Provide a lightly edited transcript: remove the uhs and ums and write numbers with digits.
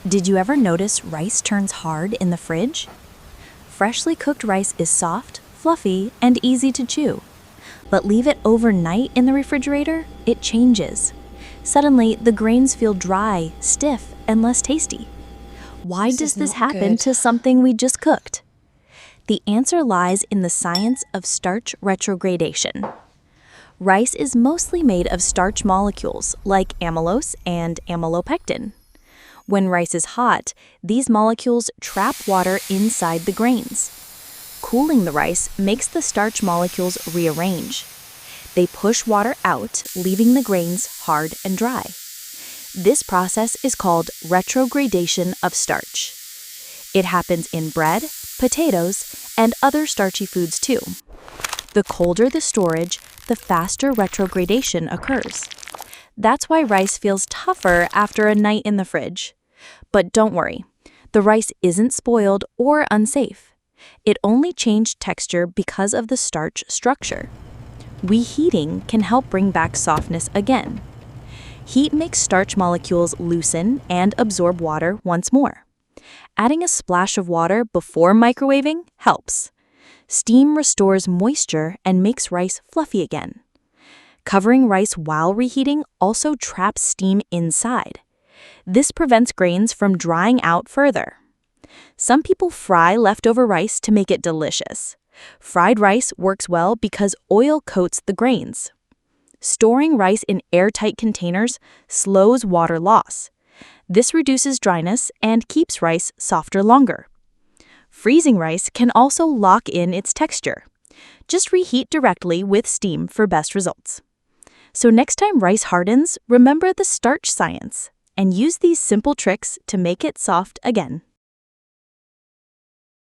Did you ever notice rice turns hard in the fridge? Freshly cooked rice is soft, fluffy, and easy to chew. But leave it overnight in the refrigerator, it changes. Suddenly, the grains feel dry, stiff, and less tasty. Why does this happen to something we just cooked? The answer lies in the science of starch retrogradation. Rice is mostly made of starch molecules like amylose and amylopectin. When rice is hot, these molecules trap water inside the grains. Cooling the rice makes the starch molecules rearrange. They push water out, leaving the grains hard and dry. This process is called retrogradation of starch. It happens in bread, potatoes, and other starchy foods too. The colder the storage, the faster retrogradation occurs. That's why rice feels tougher after a night in the fridge. But don't worry, the rice isn't spoiled or unsafe. It only changed texture because of the starch structure. Reheating can help bring back softness again. Heat makes starch molecules loosen and absorb water once more. Adding a splash of water before microwaving helps. Steam restores moisture and makes rice fluffy again. Covering rice while reheating also traps steam inside. This prevents grains from drying out further. Some people fry leftover rice to make it delicious. Fried rice works well because oil coats the grains. Storing rice in airtight containers slows water loss. This reduces dryness and keeps rice softer longer. Freezing rice can also lock in its texture. Just reheat directly with steam for best results. So next time rice hardens, remember the starch science and use these simple tricks to make it soft again.